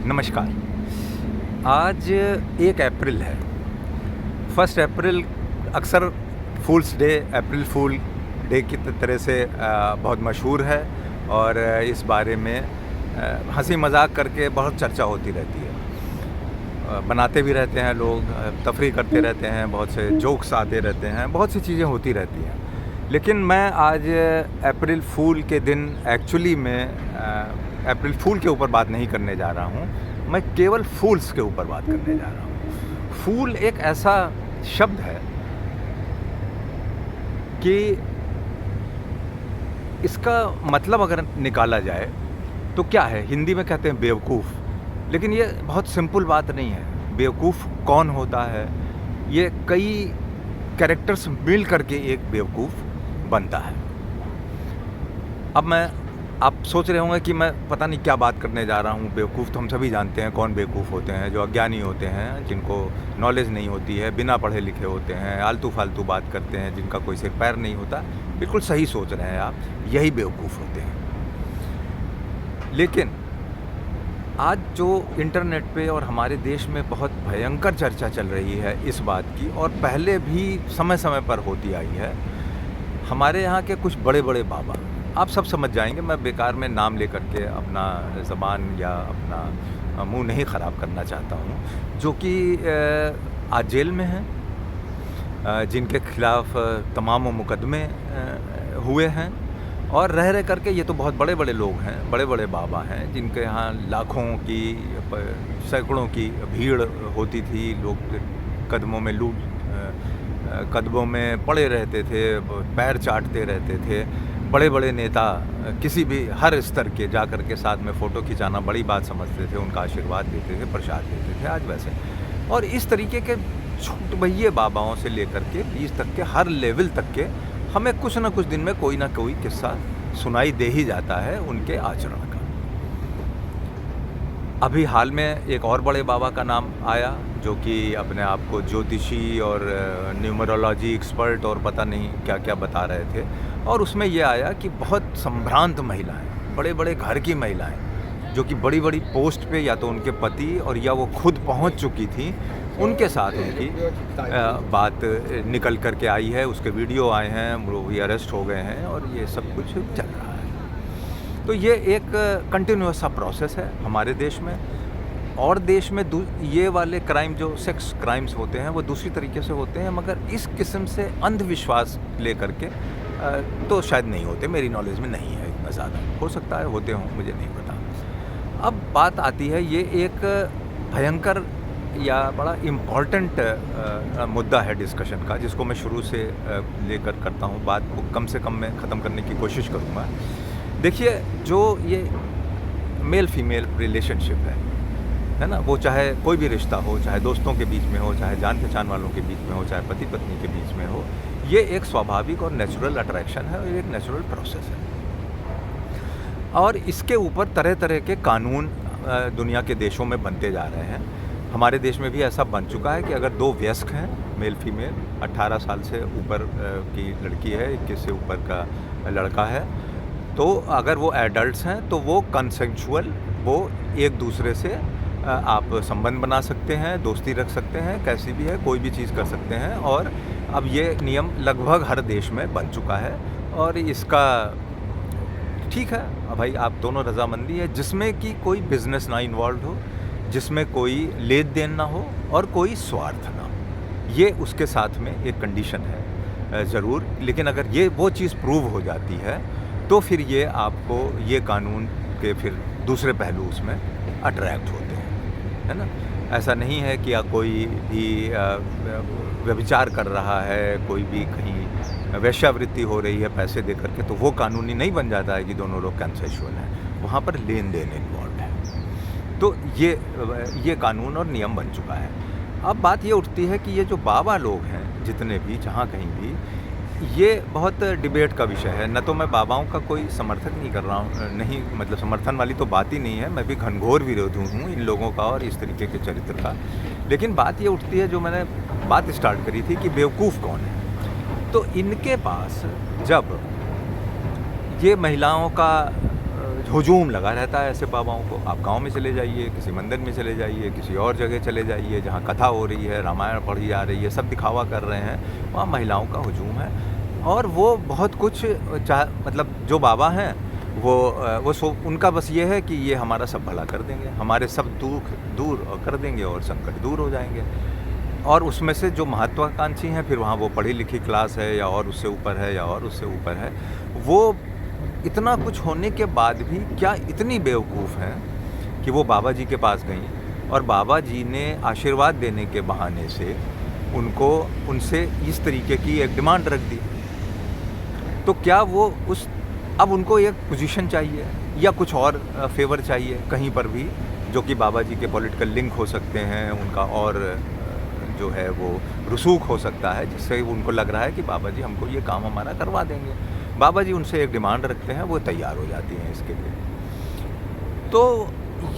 नमस्कार। आज 1 अप्रैल है। 1 अप्रैल अक्सर फूल्स डे, अप्रैल फूल डे की तरह से बहुत मशहूर है और इस बारे में हँसी मज़ाक करके बहुत चर्चा होती रहती है। बनाते भी रहते हैं लोग, तफरीह करते रहते हैं, बहुत से जोक्स आते रहते हैं, बहुत सी चीज़ें होती रहती हैं। लेकिन मैं आज अप्रैल फूल के दिन एक्चुअली में अप्रैल फूल के ऊपर बात नहीं करने जा रहा हूँ, मैं केवल फूल्स के ऊपर बात करने जा रहा हूँ। फूल एक ऐसा शब्द है कि इसका मतलब अगर निकाला जाए तो क्या है, हिंदी में कहते हैं बेवकूफ़, लेकिन ये बहुत सिंपल बात नहीं है। बेवकूफ़ कौन होता है? ये कई कैरेक्टर्स मिल करके एक बेवकूफ़ बनता है। अब आप सोच रहे होंगे कि मैं पता नहीं क्या बात करने जा रहा हूँ। बेवकूफ़ तो हम सभी जानते हैं कौन बेवकूफ़ होते हैं, जो अज्ञानी होते हैं, जिनको नॉलेज नहीं होती है, बिना पढ़े लिखे होते हैं, आलतू-फालतू बात करते हैं, जिनका कोई सिर पैर नहीं होता। बिल्कुल सही सोच रहे हैं आप, यही बेवकूफ़ होते हैं। लेकिन आज जो इंटरनेट पे और हमारे देश में बहुत भयंकर चर्चा चल रही है इस बात की, और पहले भी समय-समय पर होती आई है, हमारे यहाँ के कुछ बड़े-बड़े बाबा, आप सब समझ जाएँगे, मैं बेकार में नाम लेकर के अपना ज़बान या अपना मुँह नहीं ख़राब करना चाहता हूँ, जो कि आज जेल में हैं, जिनके खिलाफ़ तमाम मुकदमे हुए हैं, और रह करके ये तो बहुत बड़े-बड़े लोग हैं, बड़े-बड़े बाबा हैं, जिनके यहाँ लाखों की सैकड़ों की भीड़ होती थी। लोग कदमों में कदमों में पड़े रहते थे, पैर चाटते रहते थे। बड़े-बड़े नेता किसी भी हर स्तर के जा कर के साथ में फ़ोटो खिंचाना बड़ी बात समझते थे, उनका आशीर्वाद देते थे, प्रसाद देते थे, आज वैसे। और इस तरीके के छोटे बाबाओं से लेकर के 20 तक के, हर लेवल तक के, हमें कुछ न कुछ दिन में कोई ना कोई किस्सा सुनाई दे ही जाता है उनके आचरण का। अभी हाल में एक और बड़े बाबा का नाम आया, जो कि अपने आप को ज्योतिषी और न्यूमरोलॉजी एक्सपर्ट और पता नहीं क्या-क्या बता रहे थे, और उसमें ये आया कि बहुत संभ्रांत महिलाएं, बड़े-बड़े घर की महिलाएं, जो कि बड़ी-बड़ी पोस्ट पे या तो उनके पति और या वो खुद पहुंच चुकी थी, उनके साथ उनकी बात निकल कर के आई है। उसके वीडियो आए हैं, वो भी अरेस्ट हो गए हैं, और ये सब कुछ चल रहा है। तो ये एक कंटिन्यूअस सा प्रोसेस है हमारे देश में। और देश में ये वाले क्राइम, जो सेक्स क्राइम्स होते हैं, वो दूसरी तरीके से होते हैं, मगर इस किस्म से अंधविश्वास लेकर के तो शायद नहीं होते। मेरी नॉलेज में नहीं है इतना ज़्यादा, हो सकता है होते हों, मुझे नहीं पता। अब बात आती है, ये एक भयंकर या बड़ा इम्पॉर्टेंट मुद्दा है डिस्कशन का, जिसको मैं शुरू से लेकर करता हूँ। बात को कम से कम मैं ख़त्म करने की कोशिश करूँगा। देखिए, जो ये मेल फीमेल रिलेशनशिप है ना, वो चाहे कोई भी रिश्ता हो, चाहे दोस्तों के बीच में हो, चाहे जान पहचान वालों के बीच में हो, चाहे पति पत्नी के बीच में हो, ये एक स्वाभाविक और नेचुरल अट्रैक्शन है, और एक नेचुरल प्रोसेस है। और इसके ऊपर तरह तरह के कानून दुनिया के देशों में बनते जा रहे हैं। हमारे देश में भी ऐसा बन चुका है कि अगर दो वयस्क हैं, मेल फीमेल, 18 साल से ऊपर की लड़की है, 21 से ऊपर का लड़का है, तो अगर वो एडल्ट्स हैं तो वो कंसेंशुअल, वो एक दूसरे से आप संबंध बना सकते हैं, दोस्ती रख सकते हैं, कैसी भी है, कोई भी चीज़ कर सकते हैं। और अब ये नियम लगभग हर देश में बन चुका है, और इसका ठीक है, अब भाई आप दोनों रज़ामंदी है, जिसमें कि कोई बिज़नेस ना इन्वॉल्व हो, जिसमें कोई लेन देन ना हो और कोई स्वार्थ ना हो। ये उसके साथ में एक कंडीशन है ज़रूर। लेकिन अगर ये वो चीज़ प्रूव हो जाती है, तो फिर ये आपको, ये कानून के फिर दूसरे पहलू उसमें अट्रैक्ट होते हैं, है ना। ऐसा नहीं है कि कोई भी व्यभिचार कर रहा है, कोई भी कहीं वेश्यावृत्ति हो रही है पैसे दे करके, तो वो कानूनी नहीं बन जाता है कि दोनों लोग कंसेंशुअल हैं। वहाँ पर लेन देन इन्वॉल्व है। तो ये कानून और नियम बन चुका है। अब बात ये उठती है कि ये जो बाबा लोग हैं, जितने भी, जहाँ कहीं भी, ये बहुत डिबेट का विषय है। न तो मैं बाबाओं का कोई समर्थक नहीं कर रहा हूँ, नहीं, मतलब समर्थन वाली तो बात ही नहीं है। मैं भी घनघोर विरोधी हूँ इन लोगों का और इस तरीके के चरित्र का। लेकिन बात ये उठती है, जो मैंने बात स्टार्ट करी थी कि बेवकूफ़ कौन है। तो इनके पास जब ये महिलाओं का हुजूम लगा रहता है ऐसे बाबाओं को। आप गांव में चले जाइए, किसी मंदिर में चले जाइए, किसी और जगह चले जाइए जहां कथा हो रही है, रामायण पढ़ी जा रही है, सब दिखावा कर रहे हैं, वहाँ महिलाओं का हुजूम है। और वो बहुत कुछ मतलब जो बाबा हैं वो उनका बस ये है कि ये हमारा सब भला कर देंगे, हमारे सब दुख दूर कर देंगे और संकट दूर हो जाएंगे। और उसमें से जो महत्वाकांक्षी हैं, फिर वहाँ वो पढ़ी लिखी क्लास है या और उससे ऊपर है या और उससे ऊपर है, वो इतना कुछ होने के बाद भी क्या इतनी बेवकूफ़ हैं कि वो बाबा जी के पास गईं और बाबा जी ने आशीर्वाद देने के बहाने से उनसे इस तरीके की एक डिमांड रख दी। तो क्या वो अब उनको एक पोजीशन चाहिए या कुछ और फेवर चाहिए कहीं पर भी, जो कि बाबा जी के पॉलिटिकल लिंक हो सकते हैं, उनका और जो है वो रसूख हो सकता है, जिससे उनको लग रहा है कि बाबा जी हमको ये काम हमारा करवा देंगे। बाबा जी उनसे एक डिमांड रखते हैं, वो तैयार हो जाती हैं इसके लिए। तो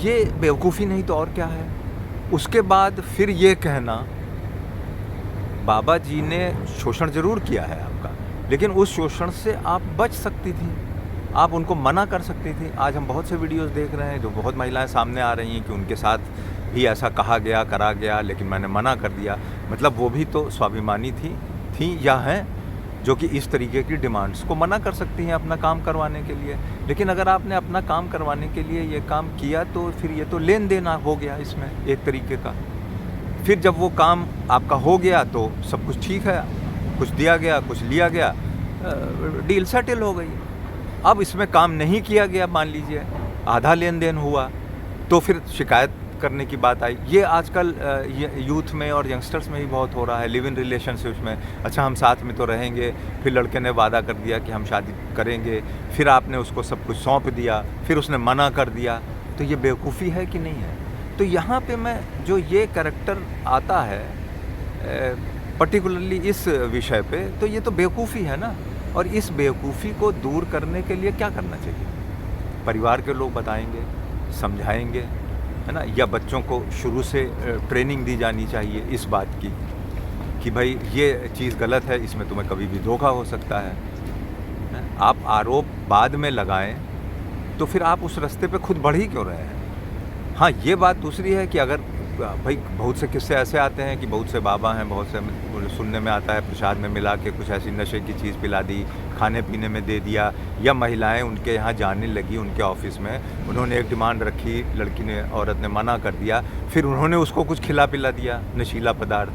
ये बेवकूफ़ी नहीं तो और क्या है। उसके बाद फिर ये कहना, बाबा जी ने शोषण ज़रूर किया है आपका, लेकिन उस शोषण से आप बच सकती थी, आप उनको मना कर सकती थी। आज हम बहुत से वीडियोस देख रहे हैं जो बहुत महिलाएं सामने आ रही हैं कि उनके साथ भी ऐसा कहा गया, करा गया, लेकिन मैंने मना कर दिया। मतलब वो भी तो स्वाभिमानी थी या हैं, जो कि इस तरीके की डिमांड्स को मना कर सकती हैं अपना काम करवाने के लिए। लेकिन अगर आपने अपना काम करवाने के लिए ये काम किया तो फिर ये तो लेन देन हो गया इसमें एक तरीके का। फिर जब वो काम आपका हो गया तो सब कुछ ठीक है, कुछ दिया गया, कुछ लिया गया, डील सेटल हो गई। अब इसमें काम नहीं किया गया, मान लीजिए आधा लेन देन हुआ, तो फिर शिकायत करने की बात आई। ये आजकल यूथ में और यंगस्टर्स में ही बहुत हो रहा है, लिव इन रिलेशनशिप्स में। अच्छा हम साथ में तो रहेंगे, फिर लड़के ने वादा कर दिया कि हम शादी करेंगे, फिर आपने उसको सब कुछ सौंप दिया, फिर उसने मना कर दिया, तो ये बेवकूफ़ी है कि नहीं है। तो यहाँ पे मैं जो ये कैरेक्टर आता है पर्टिकुलरली इस विषय पे, तो ये तो बेवकूफ़ी है ना। और इस बेवकूफ़ी को दूर करने के लिए क्या करना चाहिए? परिवार के लोग बताएंगे, समझाएंगे, है ना, या बच्चों को शुरू से ट्रेनिंग दी जानी चाहिए इस बात की कि भाई ये चीज़ गलत है, इसमें तुम्हें कभी भी धोखा हो सकता है। आप आरोप बाद में लगाएं तो फिर आप उस रास्ते पे खुद बढ़ ही क्यों रहे हैं। हाँ, ये बात दूसरी है कि अगर भाई बहुत से किस्से ऐसे आते हैं कि बहुत से बाबा हैं, बहुत से सुनने में आता है प्रसाद में मिला के कुछ ऐसी नशे की चीज़ पिला दी, खाने पीने में दे दिया, या महिलाएं उनके यहाँ जाने लगी उनके ऑफिस में, उन्होंने एक डिमांड रखी, लड़की ने औरत ने मना कर दिया, फिर उन्होंने उसको कुछ खिला पिला दिया नशीला पदार्थ,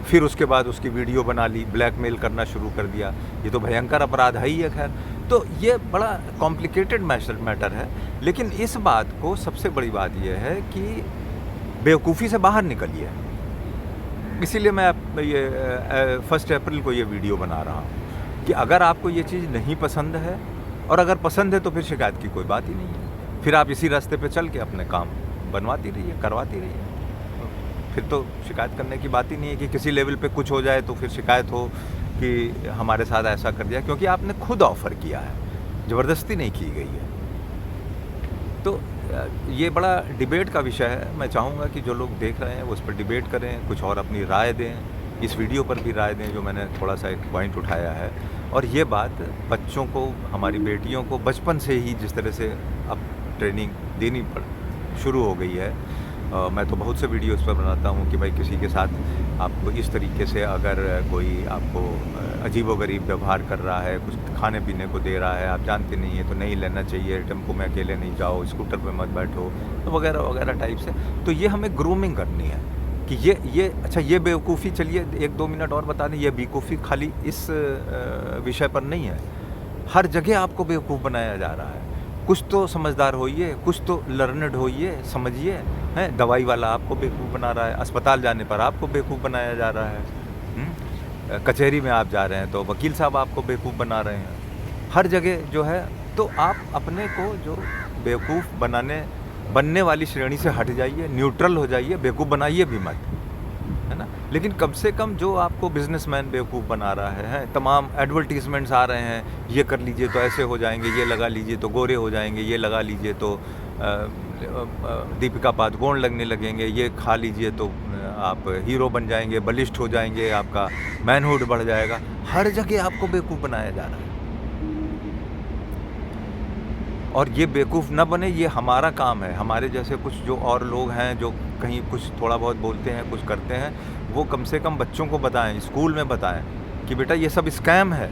फिर उसके बाद उसकी वीडियो बना ली, ब्लैकमेल करना शुरू कर दिया। ये तो भयंकर अपराध है ही है। खैर, तो ये बड़ा कॉम्प्लिकेटेड मैटर है, लेकिन इस बात को सबसे बड़ी बात यह है कि बेवकूफ़ी से बाहर निकलिए। इसीलिए मैं ये 1 अप्रैल को ये वीडियो बना रहा हूँ कि अगर आपको ये चीज़ नहीं पसंद है, और अगर पसंद है तो फिर शिकायत की कोई बात ही नहीं है। फिर आप इसी रास्ते पे चल के अपने काम बनवाती रहिए, करवाती रहिए। फिर तो शिकायत करने की बात ही नहीं है कि किसी लेवल पे कुछ हो जाए तो फिर शिकायत हो कि हमारे साथ ऐसा कर दिया, क्योंकि आपने खुद ऑफ़र किया है, ज़बरदस्ती नहीं की गई है। तो ये बड़ा डिबेट का विषय है। मैं चाहूँगा कि जो लोग देख रहे हैं वो उस पर डिबेट करें, कुछ और अपनी राय दें, इस वीडियो पर भी राय दें जो मैंने थोड़ा सा एक पॉइंट उठाया है। और ये बात बच्चों को, हमारी बेटियों को बचपन से ही जिस तरह से अब ट्रेनिंग देनी शुरू हो गई है, मैं तो बहुत से वीडियो इस पर बनाता हूँ कि भाई किसी के साथ आपको इस तरीके से अगर कोई आपको अजीबोगरीब व्यवहार कर रहा है, कुछ खाने पीने को दे रहा है, आप जानते नहीं है तो नहीं लेना चाहिए, टेम्पो में अकेले नहीं जाओ, स्कूटर पे मत बैठो, तो वगैरह वगैरह टाइप से। तो ये हमें ग्रूमिंग करनी है कि ये अच्छा, ये बेवकूफ़ी, चलिए 1-2 मिनट और बता दें, ये बेवकूफ़ी खाली इस विषय पर नहीं है, हर जगह आपको बेवकूफ़ बनाया जा रहा है। कुछ तो समझदार होइए, कुछ तो लर्नड होइए, समझिए। हैं, दवाई वाला आपको बेवकूफ़ बना रहा है, अस्पताल जाने पर आपको बेवकूफ़ बनाया जा रहा है, कचहरी में आप जा रहे हैं तो वकील साहब आपको बेवकूफ़ बना रहे हैं, हर जगह जो है। तो आप अपने को जो बेवकूफ़ बनने वाली श्रेणी से हट जाइए, न्यूट्रल हो जाइए, बेवकूफ़ बनाइए भी मत, है ना। लेकिन कम से कम जो आपको बिजनेसमैन बेवकूफ़ बना रहा है, तमाम एडवर्टीज़मेंट्स आ रहे हैं, ये कर लीजिए तो ऐसे हो जाएंगे, ये लगा लीजिए तो गोरे हो जाएंगे, ये लगा लीजिए तो दीपिका पादुकोण लगने लगेंगे, ये खा लीजिए तो आप हीरो बन जाएंगे, बलिष्ठ हो जाएंगे, आपका मैनहुड बढ़ जाएगा। हर जगह आपको बेवकूफ़ बनाया जा रहा है। और ये बेवकूफ़ ना बने, ये हमारा काम है। हमारे जैसे कुछ जो और लोग हैं जो कहीं कुछ थोड़ा बहुत बोलते हैं, कुछ करते हैं, वो कम से कम बच्चों को बताएं, स्कूल में बताएं कि बेटा ये सब स्कैम है।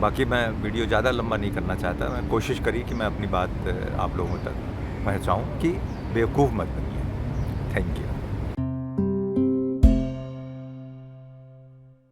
बाकी मैं वीडियो ज़्यादा लंबा नहीं करना चाहता। मैं कोशिश करी कि मैं अपनी बात आप लोगों तक पहुँचाऊँ कि बेवकूफ़ मत बनिए। Thank you.